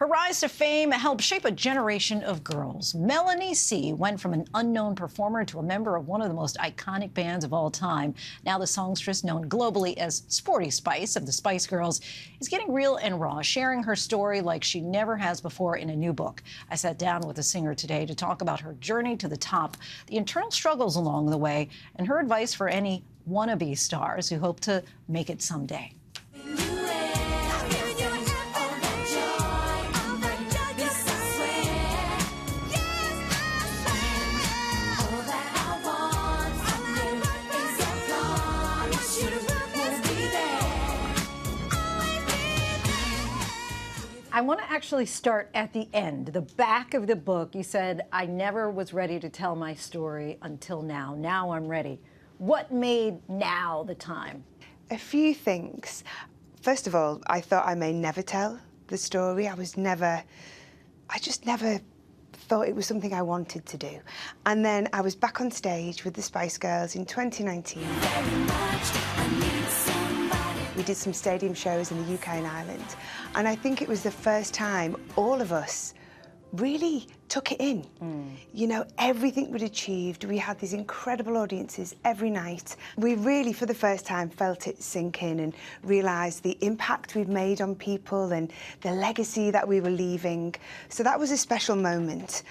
Her rise to fame helped shape a generation of girls. Melanie C went from an unknown performer to a member of one of the most iconic bands of all time. Now the songstress, known globally as Sporty Spice of the Spice Girls, is getting real and raw, sharing her story like she never has before in a new book. I sat down with the singer today to talk about her journey to the top, the internal struggles along the way, and her advice for any wannabe stars who hope to make it someday. I want to actually start at the end, the back of the book. You said, I never was ready to tell my story until now. Now I'm ready. What made now the time? A few things. First of all, I thought I may never tell the story. I just never thought it was something I wanted to do. And then I was back on stage with the Spice Girls in 2019. We did some stadium shows in the UK and Ireland, and I think it was the first time all of us really took it in. You know, everything we'd achieved, we had these incredible audiences every night. We really, for the first time, felt it sink in and realised the impact we've made on people and the legacy that we were leaving. So that was a special moment.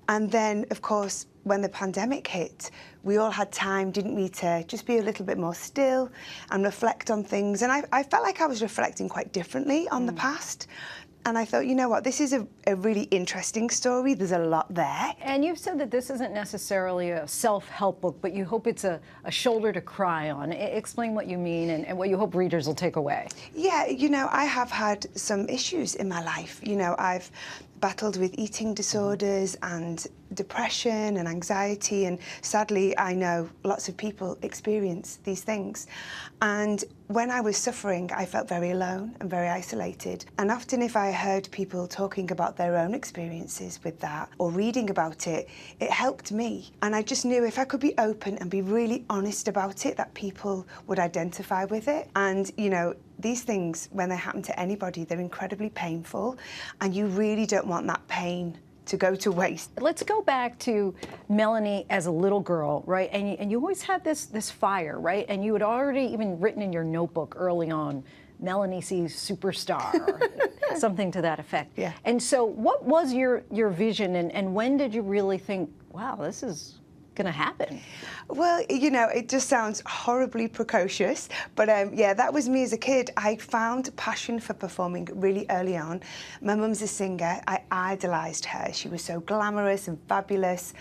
And then, of course, when the pandemic hit, we all had time, didn't we, to just be a little bit more still and reflect on things. And I felt like I was reflecting quite differently on the past. And I thought, you know what, this is a really interesting story. There's a lot there. And you've said that this isn't necessarily a self-help book, but you hope it's a shoulder to cry on. Explain what you mean and what you hope readers will take away. Yeah, you know, I have had some issues in my life. You know, I've battled with eating disorders and depression and anxiety, and sadly I know lots of people experience these things. And when I was suffering, I felt very alone and very isolated. And often if I heard people talking about their own experiences with that or reading about it, it helped me. And I just knew if I could be open and be really honest about it, that people would identify with it. And, you know, these things, when they happen to anybody, they're incredibly painful, and you really don't want that pain to go to waste. Let's go back to Melanie as a little girl, right? And you always had this fire, right? And you had already even written in your notebook early on, Melanie C's superstar, or something to that effect. Yeah. And so what was your vision, and when did you really think, wow, this is going to happen? Well, you know, it just sounds horribly precocious, but yeah, that was me as a kid. I found passion for performing really early on. My mum's a singer. I idolised her. She was so glamorous and fabulous,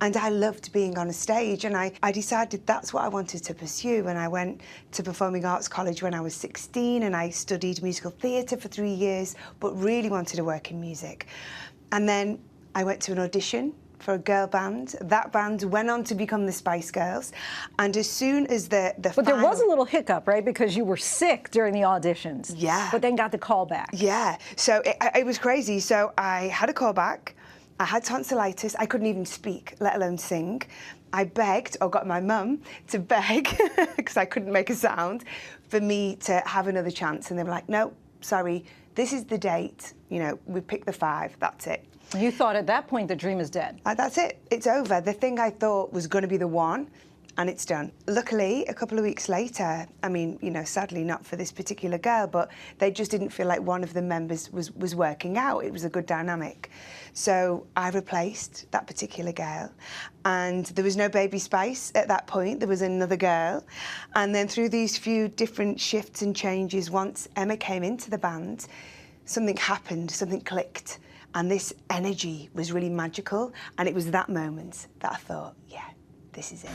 and I loved being on a stage, and I decided that's what I wanted to pursue. And I went to Performing Arts College when I was 16, and I studied musical theatre for 3 years, but really wanted to work in music. And then I went to an audition for a girl band. That band went on to become the Spice Girls, and as soon as the But there was a little hiccup, right? Because you were sick during the auditions. Yeah. But then got the call back. Yeah, so it was crazy. So I had a call back, I had tonsillitis, I couldn't even speak, let alone sing. I begged, or got my mum to beg, because I couldn't make a sound, for me to have another chance. And they were like, no, sorry, this is the date. You know, we picked the 5, that's it. You thought at that point the dream is dead. That's it, it's over. The thing I thought was going to be the one, and it's done. Luckily, a couple of weeks later, I mean, you know, sadly not for this particular girl, but they just didn't feel like one of the members was working out. It was a good dynamic. So I replaced that particular girl, and there was no baby Spice at that point. There was another girl. And then through these few different shifts and changes, once Emma came into the band, something happened, something clicked. And this energy was really magical, and it was that moment that I thought, yeah, this is it.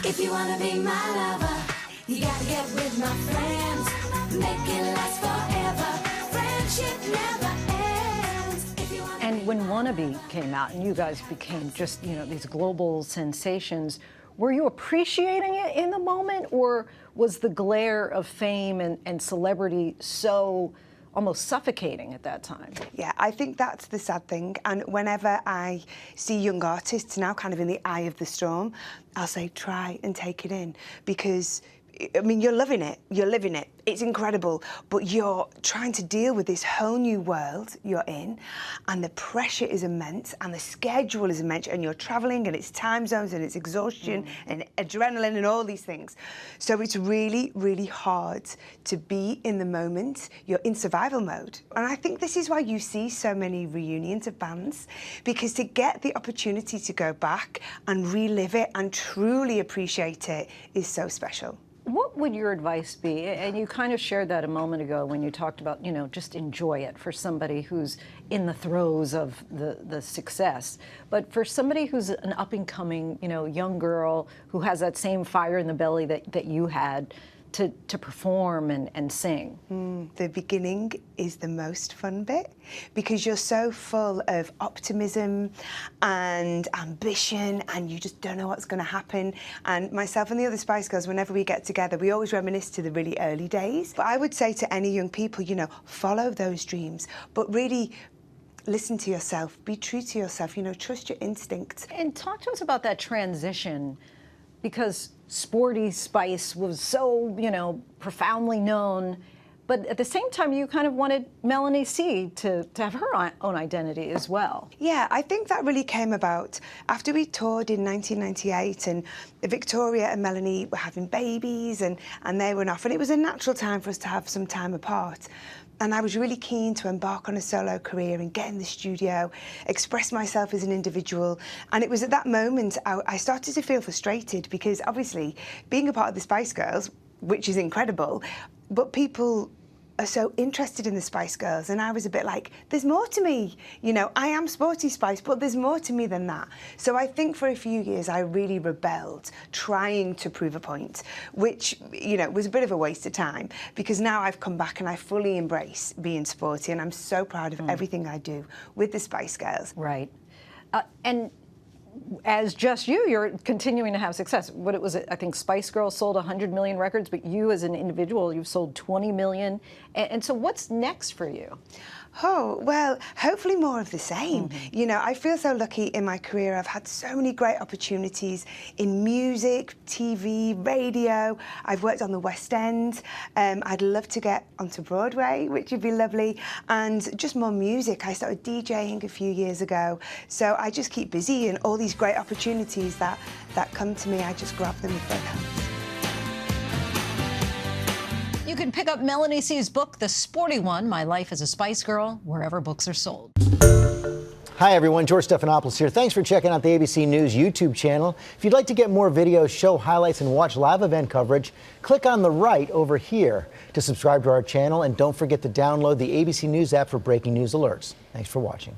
If you wanna be my lover, you gotta get with my friends. Make it last forever. Friendship never ends. If you wanna And when Wannabe came out and you guys became just, you know, these global sensations, were you appreciating it in the moment, or was the glare of fame and celebrity so almost suffocating at that time? Yeah, I think that's the sad thing. And whenever I see young artists now kind of in the eye of the storm, I'll say, try and take it in, because I mean, you're loving it, you're living it, it's incredible, but you're trying to deal with this whole new world you're in, and the pressure is immense, and the schedule is immense, and you're traveling, and it's time zones, and it's exhaustion, and adrenaline, and all these things. So it's really, really hard to be in the moment. You're in survival mode. And I think this is why you see so many reunions of bands, because to get the opportunity to go back and relive it and truly appreciate it is so special. What would your advice be? And you kind of shared that a moment ago when you talked about, just enjoy it for somebody who's in the throes of the success. But for somebody who's an up-and-coming, young girl who has that same fire in the belly that you had to perform and sing. The beginning is the most fun bit, because you're so full of optimism and ambition, and you just don't know what's going to happen. And myself and the other Spice Girls, whenever we get together, we always reminisce to the really early days. But I would say to any young people, follow those dreams, but really listen to yourself, be true to yourself, trust your instincts. And talk to us about that transition, because Sporty Spice was so, profoundly known, but at the same time, you kind of wanted Melanie C to have her own identity as well. Yeah, I think that really came about after we toured in 1998, and Victoria and Melanie were having babies, and they went off, and it was a natural time for us to have some time apart. And I was really keen to embark on a solo career and get in the studio, express myself as an individual. And it was at that moment I started to feel frustrated, because obviously being a part of the Spice Girls, which is incredible, but people are so interested in the Spice Girls, and I was a bit like, there's more to me. I am Sporty Spice, but there's more to me than that. So I think for a few years I really rebelled, trying to prove a point, which, was a bit of a waste of time, because now I've come back and I fully embrace being sporty, and I'm so proud of everything I do with the Spice Girls. Right. And as just you're continuing to have success. What it was, I think Spice Girls sold 100 million records, but you as an individual, you've sold 20 million. And so what's next for you? Oh, well, hopefully more of the same. I feel so lucky in my career. I've had so many great opportunities in music, TV, radio. I've worked on the West End. I'd love to get onto Broadway, which would be lovely. And just more music. I started DJing a few years ago. So I just keep busy, and all these great opportunities that come to me, I just grab them with both hands. You can pick up Melanie C.'s book, The Sporty One, My Life as a Spice Girl, wherever books are sold. Hi, everyone. George Stephanopoulos here. Thanks for checking out the ABC News YouTube channel. If you'd like to get more videos, show highlights, and watch live event coverage, click on the right over here to subscribe to our channel. And don't forget to download the ABC News app for breaking news alerts. Thanks for watching.